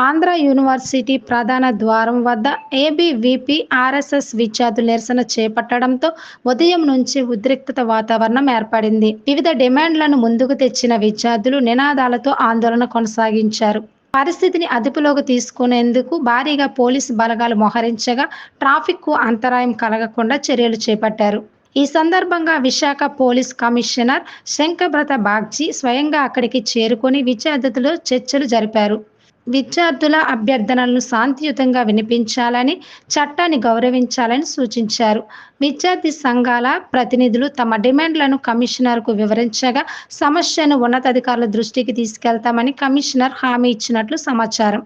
Andhra university ప్రధాన ద్వారం వద్ద ఏబీవీపీ ఆర్ఎస్ఎస్ విద్యార్థులు నిరసన చేపట్టడంతో ఉదయం నుంచి ఉద్రిక్తత వాతావరణం ఏర్పడింది. వివిధ డిమాండ్లను ముందుకు తెచ్చిన విద్యార్థులు నినాదాలతో ఆందోళన కొనసాగించారు. పరిస్థితిని అదుపులోకి తీసుకునేందుకు భారీగా పోలీసు బలగాలు మోహరించగా ట్రాఫిక్కు అంతరాయం కలగకుండా చర్యలు చేపట్టారు. ఈ సందర్భంగా విశాఖ పోలీస్ కమిషనర్ శంకబ్రత బాగ్చి స్వయంగా అక్కడికి చేరుకొని విద్యార్థులతో చర్చలు జరిపారు. విద్యార్థుల అభ్యర్థనలను శాంతియుతంగా వినిపించాలని, చట్టాన్ని గౌరవించాలని సూచించారు. విద్యార్థి సంఘాల ప్రతినిధులు తమ డిమాండ్లను కమిషనర్కు వివరించగా సమస్యను ఉన్నతాధికారుల దృష్టికి తీసుకెళ్తామని కమిషనర్ హామీ ఇచ్చినట్లు సమాచారం.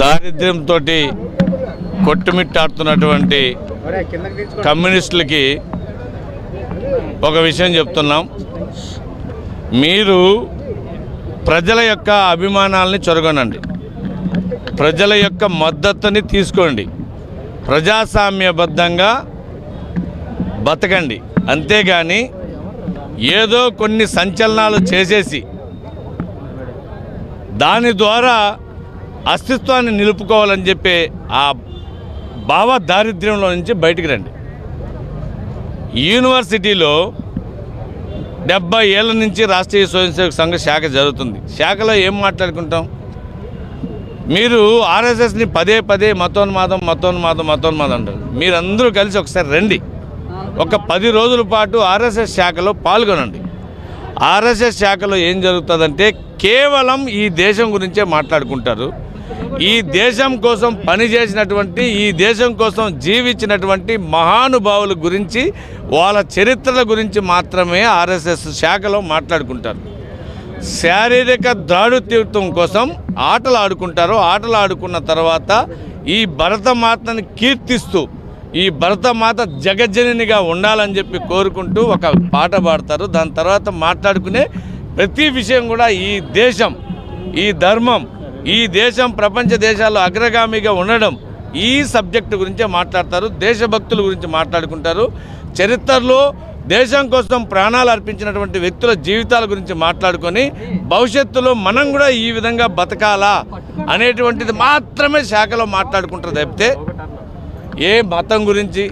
దారిద్ర్యంతో కొట్టుమిట్టాడుతున్నటువంటి కమ్యూనిస్టులకి ఒక విషయం చెప్తున్నాం. మీరు ప్రజల యొక్క అభిమానాలని చొరగొనండి, ప్రజల యొక్క మద్దతుని తీసుకోండి, ప్రజాస్వామ్యబద్ధంగా బతకండి. అంతేగాని ఏదో కొన్ని సంచలనాలు చేసేసి దాని ద్వారా అస్తిత్వాన్ని నిలుపుకోవాలని చెప్పే ఆ భావ దారిద్ర్యంలో నుంచి బయటికి రండి. యూనివర్సిటీలో 70 ఏళ్ళ నుంచి రాష్ట్రీయ స్వయంసేవక సంఘ శాఖ జరుగుతుంది. శాఖలో ఏం మాట్లాడుకుంటాం? మీరు ఆర్ఎస్ఎస్ని పదే మతోన్మాదం అంటారు. మీరందరూ కలిసి ఒకసారి రండి, ఒక 10 రోజుల పాటు ఆర్ఎస్ఎస్ శాఖలో పాల్గొనండి. ఆర్ఎస్ఎస్ శాఖలో ఏం జరుగుతుందంటే కేవలం ఈ దేశం గురించే మాట్లాడుకుంటారు. ఈ దేశం కోసం పనిచేసినటువంటి, ఈ దేశం కోసం జీవించినటువంటి మహానుభావుల గురించి, వాళ్ళ చరిత్రల గురించి మాత్రమే ఆర్ఎస్ఎస్ శాఖలో మాట్లాడుకుంటారు. శారీరక దృఢత్వం కోసం ఆటలు ఆడుకుంటారు. ఆటలు ఆడుకున్న తర్వాత ఈ భరతమాతని కీర్తిస్తూ, ఈ భరతమాత జగజ్జననిగా ఉండాలని చెప్పి కోరుకుంటూ ఒక పాట పాడతారు. దాని తర్వాత మాట్లాడుకునే ప్రతి విషయం కూడా ఈ దేశం, ఈ ధర్మం, ఈ దేశం ప్రపంచ దేశాల్లో అగ్రగామిగా ఉండడం, ఈ సబ్జెక్టు గురించే మాట్లాడతారు. దేశభక్తుల గురించి మాట్లాడుకుంటారు. చరిత్రలో దేశం కోసం ప్రాణాలు అర్పించినటువంటి వ్యక్తుల జీవితాల గురించి మాట్లాడుకొని భవిష్యత్తులో మనం కూడా ఈ విధంగా బతకాలా అనేటువంటిది మాత్రమే శాఖలో మాట్లాడుకుంటారు తప్పితే ఏ మతం గురించి,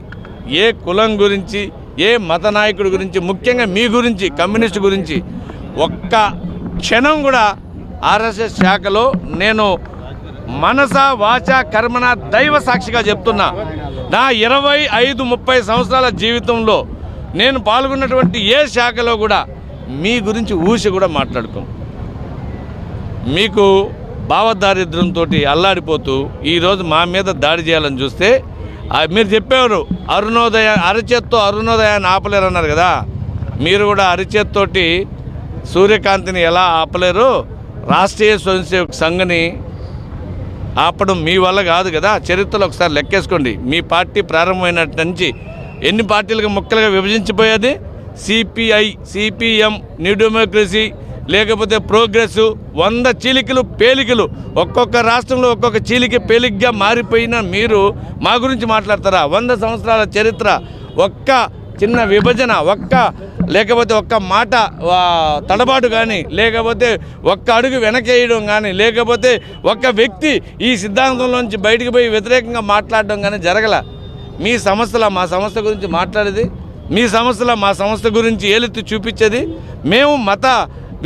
ఏ కులం గురించి, ఏ మత నాయకుడి గురించి, ముఖ్యంగా మీ గురించి, కమ్యూనిస్టు గురించి ఒక్క క్షణం కూడా ఆర్ఎస్ఎస్ శాఖలో నేను మనస వాచ కర్మణ దైవ సాక్షిగా చెప్తున్నా. నా 25-30 సంవత్సరాల జీవితంలో నేను పాల్గొన్నటువంటి ఏ శాఖలో కూడా మీ గురించి ఊసి కూడా మాట్లాడుకోం. మీకు భావదారిద్ర్యంతో అల్లాడిపోతూ ఈరోజు మా మీద దాడి చేయాలని చూస్తే మీరు చెప్పేవారు అరుణోదయ, అరిచేత్తో అరుణోదయాన్ని ఆపలేరన్నారు కదా. మీరు కూడా అరిచేత్తోటి సూర్యకాంతిని ఎలా ఆపలేరు, రాష్ట్రీయ స్వయంసేవక సంఘని ఆపడం మీ వల్ల కాదు కదా. చరిత్రలో ఒకసారి లెక్కేసుకోండి. మీ పార్టీ ప్రారంభమైనట్టు నుంచి ఎన్ని పార్టీలుగా ముక్కలుగా విభజించిపోయేది? సిపిఐ, సిపిఎం, న్యూ డెమోక్రసీ, లేకపోతే ప్రోగ్రెస్, 100 చీలికలు పేలికలు, ఒక్కొక్క రాష్ట్రంలో ఒక్కొక్క చీలిక పేలికగా మారిపోయిన మీరు మా గురించి మాట్లాడతారా? 100 సంవత్సరాల చరిత్ర, ఒక్క చిన్న విభజన, లేకపోతే ఒక్క మాట తడబాటు కానీ, లేకపోతే ఒక్క అడుగు వెనకేయడం కానీ, లేకపోతే ఒక్క వ్యక్తి ఈ సిద్ధాంతంలోంచి బయటికి పోయి వ్యతిరేకంగా మాట్లాడడం కానీ జరగల. మీ సంస్థల మా సంస్థ గురించి మాట్లాడేది, మీ సంస్థల మా సంస్థ గురించి ఏలెత్తి చూపించేది. మేము మత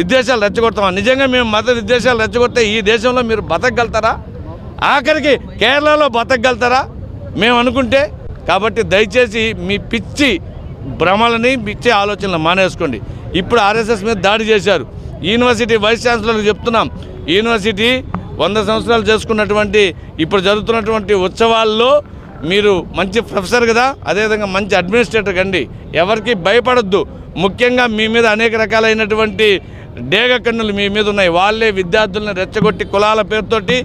విద్వేషాలు రెచ్చగొడతామా? నిజంగా మేము మత విద్వేషాలు రెచ్చగొడితే ఈ దేశంలో మీరు బతకగలుగుతారా? ఆఖరికి కేరళలో బతకగలుగుతారా మేము అనుకుంటే? కాబట్టి దయచేసి మీ పిచ్చి భ్రమలని, పిచ్చి ఆలోచనలు మానేసుకోండి. ఇప్పుడు ఆర్ఎస్ఎస్ మీద దాడి చేశారు. యూనివర్సిటీ వైస్ ఛాన్సలర్కి చెప్తున్నాం, యూనివర్సిటీ 100 సంవత్సరాలు చేసుకున్నటువంటి ఇప్పుడు జరుగుతున్నటువంటి ఉత్సవాల్లో మీరు మంచి ప్రొఫెసర్ కదా, అదేవిధంగా మంచి అడ్మినిస్ట్రేటర్ కండి, ఎవరికి భయపడొద్దు. ముఖ్యంగా మీ మీద అనేక రకాలైనటువంటి డేగ కన్నులు మీ మీద ఉన్నాయి. వాళ్ళే విద్యార్థులను రెచ్చగొట్టి కులాల పేరుతోటి,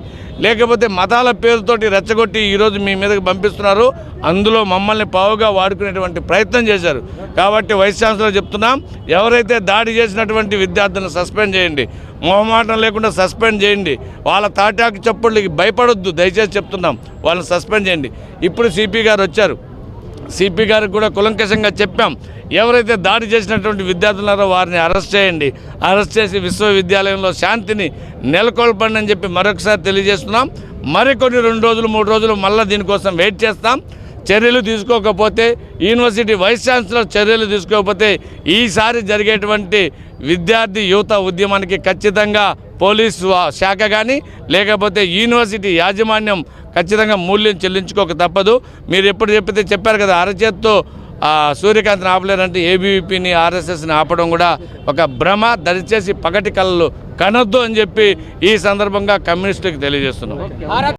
లేకపోతే మతాల పేరుతోటి రెచ్చగొట్టి ఈరోజు మీ మీదకి పంపిస్తున్నారు. అందులో మమ్మల్ని పావుగా వాడుకునేటువంటి ప్రయత్నం చేశారు. కాబట్టి వైస్ ఛాన్సలర్ చెప్తున్నాం, ఎవరైతే దాడి చేసినటువంటి విద్యార్థులను సస్పెండ్ చేయండి. మొహమాటం లేకుండా సస్పెండ్ చేయండి. వాళ్ళ తాటాకు చప్పుళ్ళకి భయపడొద్దు, దయచేసి చెప్తున్నాం. వాళ్ళని సస్పెండ్ చేయండి. ఇప్పుడు సిపి గారు వచ్చారు. సిపి గారికి కూడా కులంకషంగా చెప్పాం, ఎవరైతే దాడి చేసినటువంటి విద్యార్థులున్నారో వారిని అరెస్ట్ చేయండి. అరెస్ట్ చేసి విశ్వవిద్యాలయంలో శాంతిని నెలకొల్పండి అని చెప్పి మరొకసారి తెలియజేస్తున్నాం. మరికొన్ని 2 రోజులు 3 రోజులు మళ్ళీ దీనికోసం వెయిట్ చేస్తాం. చర్యలు తీసుకోకపోతే, యూనివర్సిటీ వైస్ ఛాన్సలర్ చర్యలు తీసుకోకపోతే ఈసారి జరిగేటువంటి విద్యార్థి యువత ఉద్యమానికి ఖచ్చితంగా పోలీసు శాఖ కానీ లేకపోతే యూనివర్సిటీ యాజమాన్యం ఖచ్చితంగా మూల్యం చెల్లించుకోక తప్పదు. మీరు ఎప్పుడు చెప్పారు కదా, అరచేత్తో సూర్యకాంతిని ఆపలేరంటే ఏబీవీపీని ఆర్ఎస్ఎస్ని ఆపడం కూడా ఒక భ్రమ. దయచేసి పగటి కళలు కనొద్దు అని చెప్పి ఈ సందర్భంగా కమ్యూనిస్టులకు తెలియజేస్తున్నాం.